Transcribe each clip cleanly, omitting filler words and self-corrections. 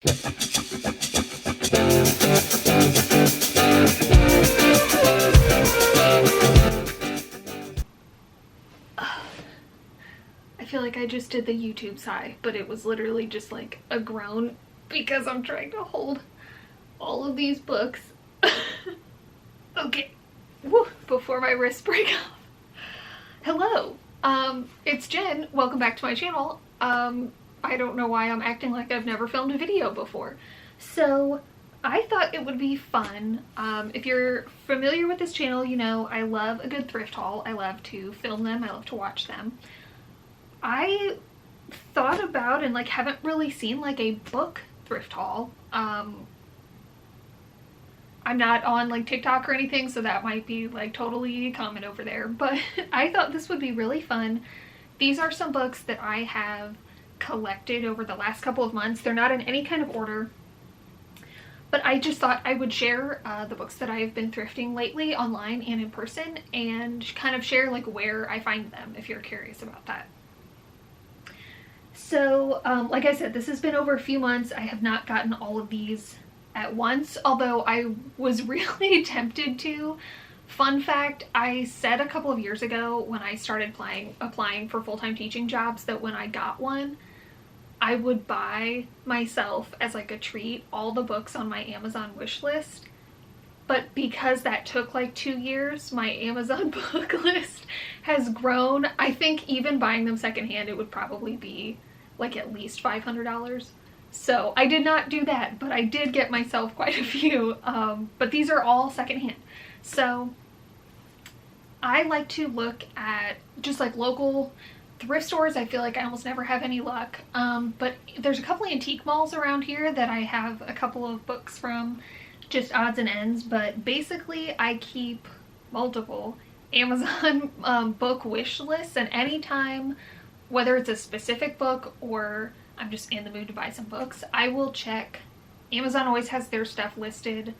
I feel like I just did the YouTube sigh, but it was literally just like a groan because I'm trying to hold all of these books. Okay. Woo, before my wrists break off. Hello. It's Jen. Welcome back to my channel. I don't know why I'm acting like I've never filmed a video before. So I thought it would be fun. If you're familiar with this channel, you know I love a good thrift haul. I love to film them. I love to watch them. I thought about and like haven't really seen like a book thrift haul. I'm not on like TikTok or anything, so that might be like totally common over there, but I thought this would be really fun. These are some books that I have collected over the last couple of months. They're not in any kind of order, but I just thought I would share the books that I have been thrifting lately online and in person, and kind of share like where I find them if you're curious about that. So like I said, this has been over a few months. I have not gotten all of these at once, although I was really tempted to. Fun fact, I said a couple of years ago when I started applying for full-time teaching jobs that when I got one, I would buy myself as like a treat all the books on my Amazon wish list. But because that took like 2 years, my Amazon book list has grown. I think even buying them secondhand, it would probably be like at least $500. So I did not do that, but I did get myself quite a few. But these are all secondhand. So I like to look at just like local thrift stores. I feel like I almost never have any luck. But there's a couple antique malls around here that I have a couple of books from, just odds and ends. But basically I keep multiple Amazon book wish lists, and anytime, whether it's a specific book or I'm just in the mood to buy some books, I will check. Amazon always has their stuff listed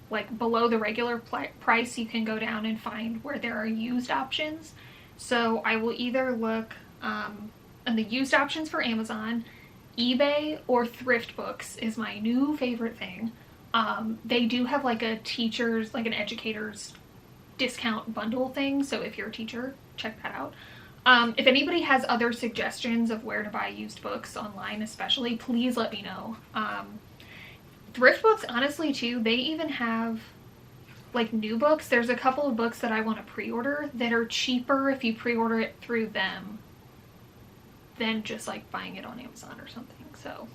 like below the regular price. You can go down and find where there are used options. So I will either look on the used options for Amazon. eBay or Thrift Books is my new favorite thing. They do have like a teacher's, like an educator's discount bundle thing, so if you're a teacher, check that out. If anybody has other suggestions of where to buy used books online especially, please let me know. Thrift Books, honestly too, they even have like new books. There's a couple of books that I want to pre-order that are cheaper if you pre-order it through them than just like buying it on Amazon or something. So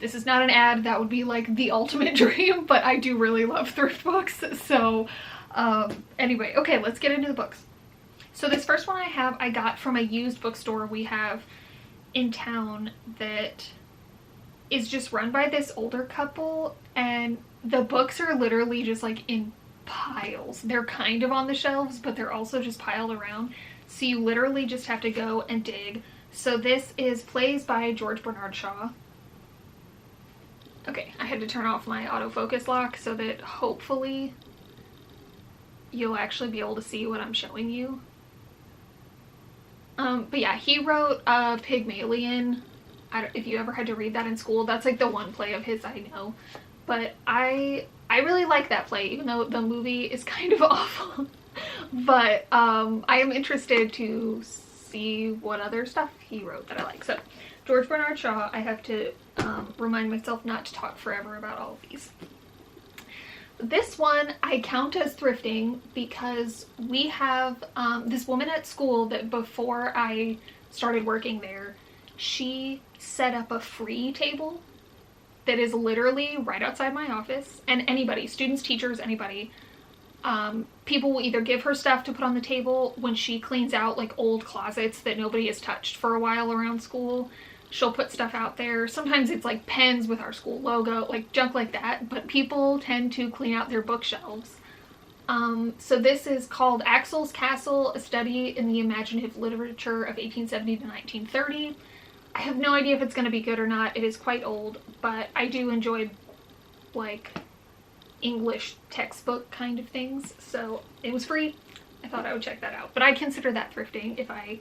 this is not an ad. That would be like the ultimate dream, but I do really love thrift books. So anyway, okay, let's get into the books. So this first one I got from a used bookstore we have in town that is just run by this older couple, and the books are literally just like in piles. They're kind of on the shelves, but they're also just piled around. So you literally just have to go and dig. So this is Plays by George Bernard Shaw. Okay, I had to turn off my autofocus lock so that hopefully you'll actually be able to see what I'm showing you. But yeah, he wrote Pygmalion. If you ever had to read that in school, that's like the one play of his I know. But I really like that play, even though the movie is kind of awful. But I am interested to see what other stuff he wrote that I like. So George Bernard Shaw, I have to remind myself not to talk forever about all of these. This one I count as thrifting because we have this woman at school that before I started working there, she set up a free table that is literally right outside my office, and anybody, students, teachers, anybody, people will either give her stuff to put on the table when she cleans out like old closets that nobody has touched for a while around school. She'll put stuff out there. Sometimes it's like pens with our school logo, like junk like that, but people tend to clean out their bookshelves. So this is called Axel's Castle, a study in the imaginative literature of 1870 to 1930. I have no idea if it's going to be good or not. It is quite old, but I do enjoy like English textbook kind of things. So it was free. I thought I would check that out, but I consider that thrifting if I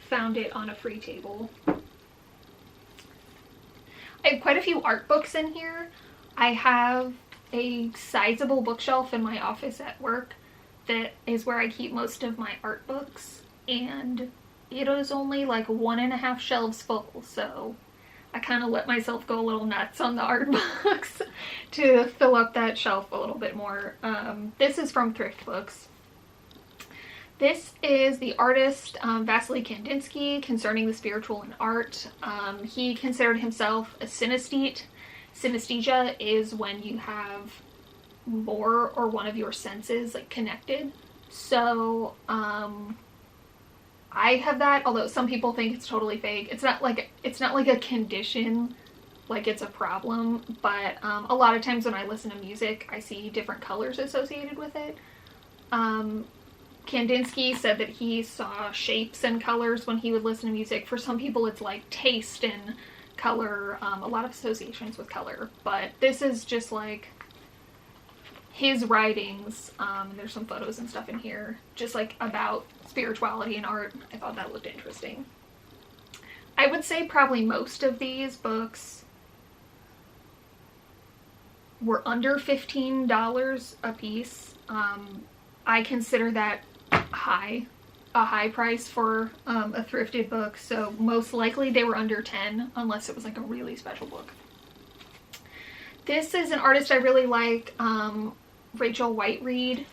found it on a free table. I have quite a few art books in here. I have a sizable bookshelf in my office at work that is where I keep most of my art books, and it is only like 1.5 shelves full, so I kind of let myself go a little nuts on the art books to fill up that shelf a little bit more. This is from Thrift Books. This is the artist Vasily Kandinsky, Concerning the Spiritual in Art. He considered himself a synesthete. Synesthesia is when you have more or one of your senses like connected. So I have that, although some people think it's totally fake. It's not like a condition, like it's a problem, but a lot of times when I listen to music, I see different colors associated with it. Kandinsky said that he saw shapes and colors when he would listen to music. For some people, it's like taste and color, a lot of associations with color, but this is just like his writings. There's some photos and stuff in here, just like about spirituality and art. I thought that looked interesting. I would say probably most of these books were under $15 a piece. I consider that a high price for a thrifted book, so most likely they were under 10 unless it was like a really special book. This is an artist I really like, Rachel Whiteread.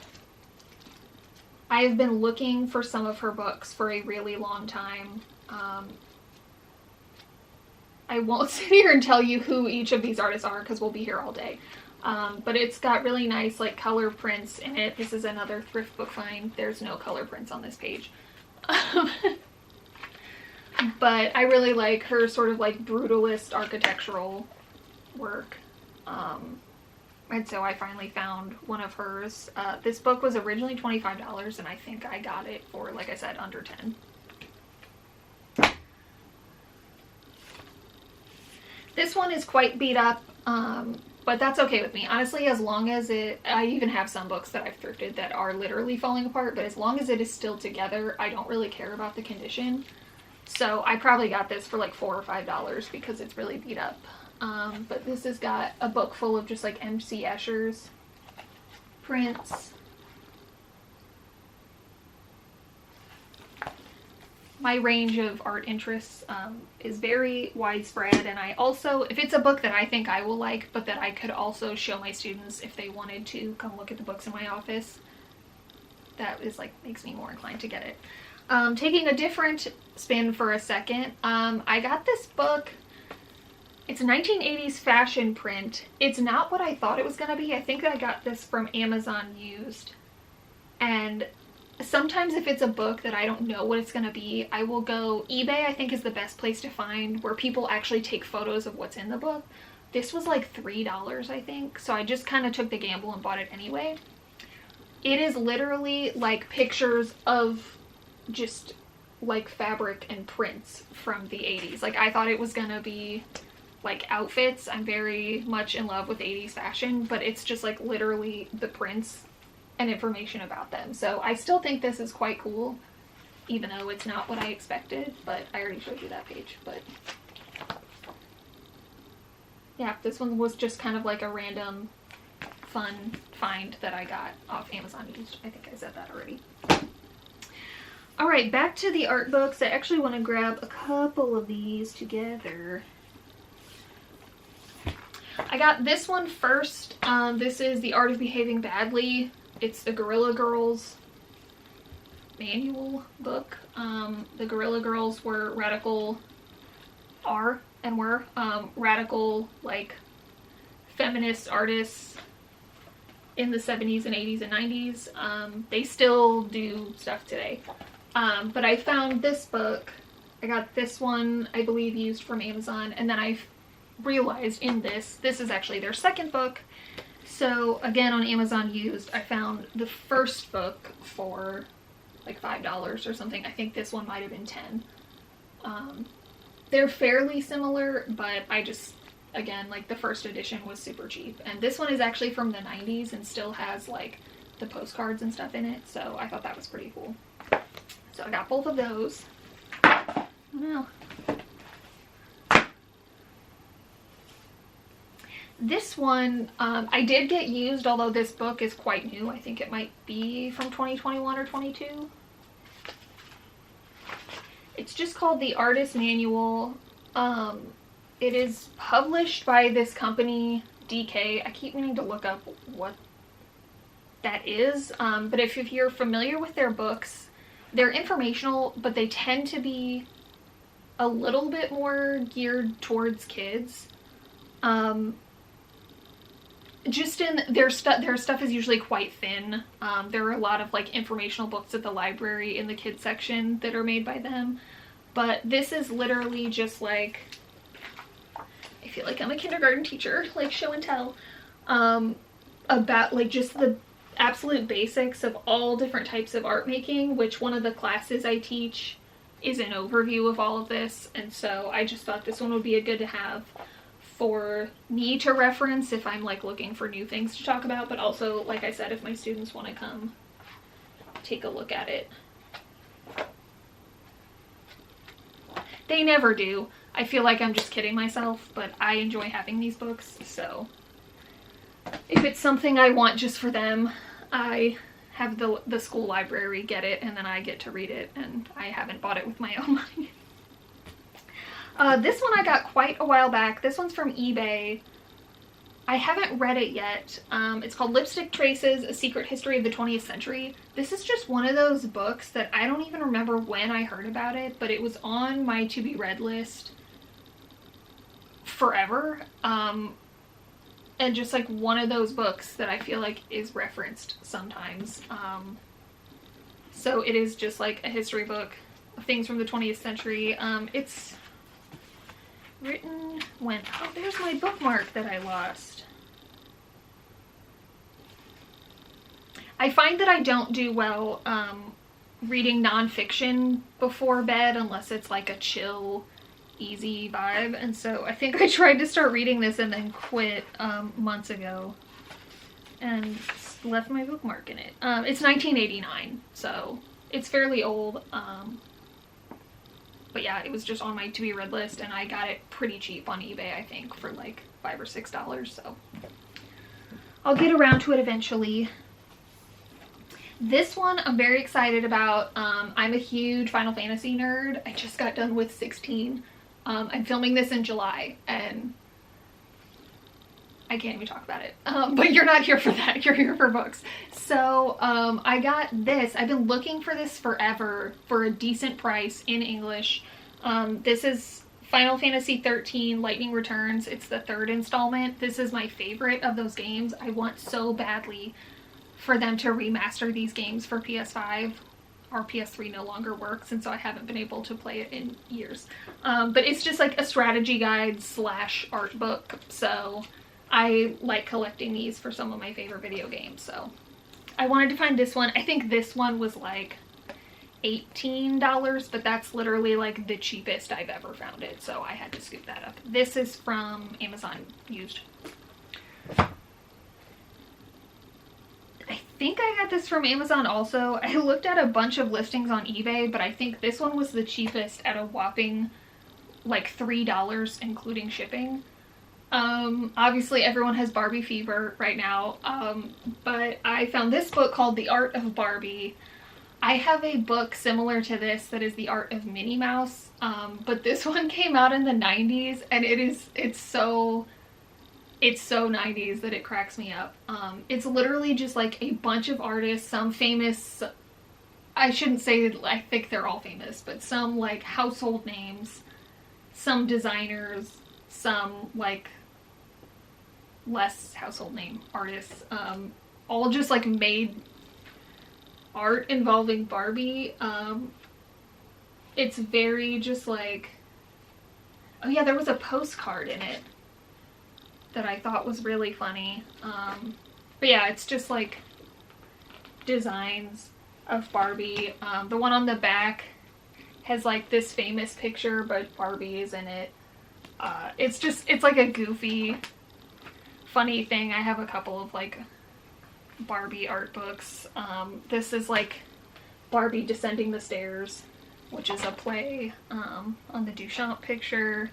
I have been looking for some of her books for a really long time. I won't sit here and tell you who each of these artists are because we'll be here all day. But it's got really nice like color prints in it. This is another thrift book find. There's no color prints on this page. But I really like her sort of like brutalist architectural work. And so I finally found one of hers. This book was originally $25 and I think I got it for, like I said, under 10. This one is quite beat up, but that's okay with me. Honestly, as long as I even have some books that I've thrifted that are literally falling apart, but as long as it is still together, I don't really care about the condition. So I probably got this for like $4 or $5 because it's really beat up. But this has got a book full of just like M.C. Escher's prints. My range of art interests is very widespread, and I also, if it's a book that I think I will like, but that I could also show my students if they wanted to come look at the books in my office, that is like, makes me more inclined to get it. Taking a different spin for a second, I got this book. It's a 1980s fashion print. It's not what I thought it was gonna be. I think I got this from Amazon used. And sometimes if it's a book that I don't know what it's gonna be, I will go, eBay I think is the best place to find where people actually take photos of what's in the book. This was like $3, I think. So I just kind of took the gamble and bought it anyway. It is literally like pictures of just like fabric and prints from the 80s. Like I thought it was gonna be like outfits. I'm very much in love with 80s fashion, but it's just like literally the prints and information about them. So I still think this is quite cool, even though it's not what I expected, but I already showed you that page. But yeah, this one was just kind of like a random fun find that I got off Amazon used. I think I said that already. All right, back to the art books. I actually want to grab a couple of these together. I got this one first. This is The Art of Behaving Badly. It's the Guerrilla Girls manual book. The Guerrilla Girls were radical, radical like feminist artists in the 70s and 80s and 90s. They still do stuff today. But I found this book. I got this one, I believe, used from Amazon, and then I realized in this is actually their second book. So again, on Amazon used, I found the first book for like $5 or something. I think this one might have been 10. They're fairly similar, but I just, again, like the first edition was super cheap. And this one is actually from the 90s and still has like the postcards and stuff in it. So I thought that was pretty cool. So I got both of those. Well, This one, I did get used, although this book is quite new. I think it might be from 2021 or 22. It's just called The Artist Manual. It is published by this company, DK. I keep meaning to look up what that is. But if you're familiar with their books, they're informational, but they tend to be a little bit more geared towards kids. Just in their stuff is usually quite thin. There are a lot of like informational books at the library in the kids section that are made by them. But this is literally just like, I feel like I'm a kindergarten teacher, like show and tell, about like just the absolute basics of all different types of art making, which one of the classes I teach is an overview of all of this. And so I just thought this one would be a good to have for me to reference if I'm like looking for new things to talk about, but also, like I said, if my students want to come take a look at it. They never do. I feel like I'm just kidding myself, but I enjoy having these books, so if it's something I want just for them, I have the school library get it, and then I get to read it, and I haven't bought it with my own money. This one I got quite a while back. This one's from eBay. I haven't read it yet. It's called Lipstick Traces, A Secret History of the 20th Century. This is just one of those books that I don't even remember when I heard about it, but it was on my to-be-read list forever. And just like one of those books that I feel like is referenced sometimes. So it is just like a history book of things from the 20th century. It's written when, oh, there's my bookmark that I lost. I find that I don't do well reading nonfiction before bed unless it's like a chill, easy vibe, and so I think I tried to start reading this and then quit months ago and left my bookmark in it. It's 1989, so it's fairly old. But yeah, it was just on my to-be-read list, and I got it pretty cheap on eBay, I think, for like $5 or $6, so I'll get around to it eventually. This one I'm very excited about. I'm a huge Final Fantasy nerd. I just got done with 16. I'm filming this in July, and I can't even talk about it. But you're not here for that. You're here for books. So I got this. I've been looking for this forever for a decent price in English. This is Final Fantasy 13 Lightning Returns. It's the third installment. This is my favorite of those games. I want so badly for them to remaster these games for PS5. Our PS3 no longer works, and so I haven't been able to play it in years. But it's just like a strategy guide slash art book, so I like collecting these for some of my favorite video games. So I wanted to find this one. I think this one was like $18, but that's literally like the cheapest I've ever found it, so I had to scoop that up. This is from Amazon used. I think I got this from Amazon also. I looked at a bunch of listings on eBay, but I think this one was the cheapest at a whopping like $3, including shipping. Obviously everyone has Barbie fever right now, but I found this book called The Art of Barbie. I have a book similar to this that is The Art of Minnie Mouse, but this one came out in the 90s, and it's so 90s that it cracks me up. It's literally just like a bunch of artists, some famous, I shouldn't say that I think they're all famous, but some like household names, some designers, some like less household name artists, all just like made art involving Barbie. It's very just like, oh yeah, there was a postcard in it that I thought was really funny. But yeah, it's just like designs of Barbie. The one on the back has like this famous picture, but Barbie is in it. It's like a goofy, funny thing. I have a couple of like Barbie art books. This is like Barbie Descending the Stairs, which is a play on the Duchamp picture.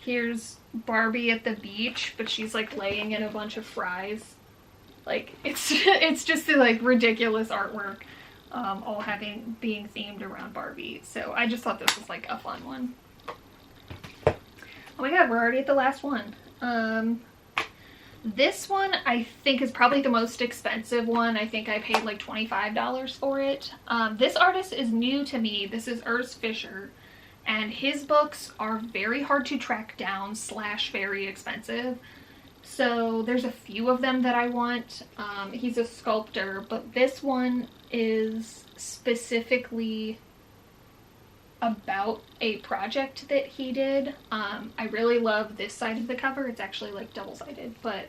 Here's Barbie at the beach, but she's like laying in a bunch of fries. Like, it's just like ridiculous artwork, all being themed around Barbie. So I just thought this was like a fun one. Oh my god, we're already at the last one. This one I think is probably the most expensive one. I think I paid like $25 for it. This artist is new to me. This is Urs Fischer, and his books are very hard to track down / very expensive. So there's a few of them that I want. He's a sculptor, but this one is specifically about a project that he did. I really love this side of the cover. It's actually like double-sided, but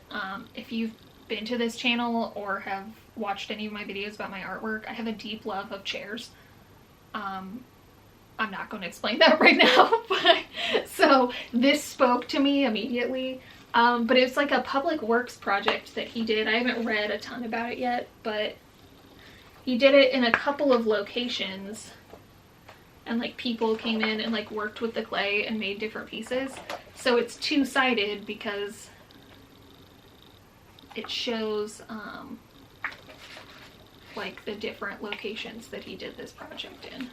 if you've been to this channel or have watched any of my videos about my artwork, I have a deep love of chairs. I'm not going to explain that right now, but so this spoke to me immediately. But it's like a public works project that he did. I haven't read a ton about it yet, but he did it in a couple of locations, and like people came in and like worked with the clay and made different pieces. So it's two-sided because it shows like the different locations that he did this project in.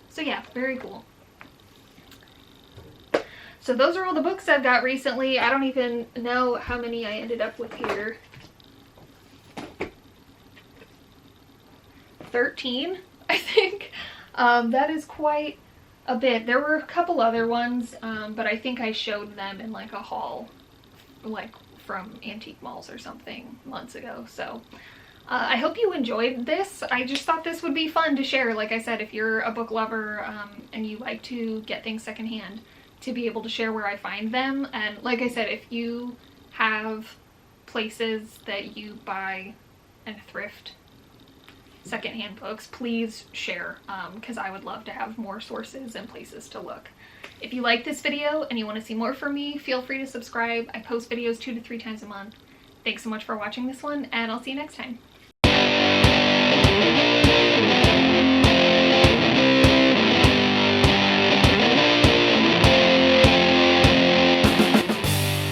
So yeah, very cool. So those are all the books I've got recently. I don't even know how many I ended up with here. 13, I think. That is quite a bit. There were a couple other ones, but I think I showed them in like a haul, like from antique malls or something months ago. So I hope you enjoyed this. I just thought this would be fun to share. Like I said, if you're a book lover and you like to get things secondhand, to be able to share where I find them. And like I said, if you have places that you buy and thrift secondhand books, please share, because I would love to have more sources and places to look. If you like this video and you want to see more from me, feel free to subscribe. I post videos 2 to 3 times a month. Thanks so much for watching this one, and I'll see you next time.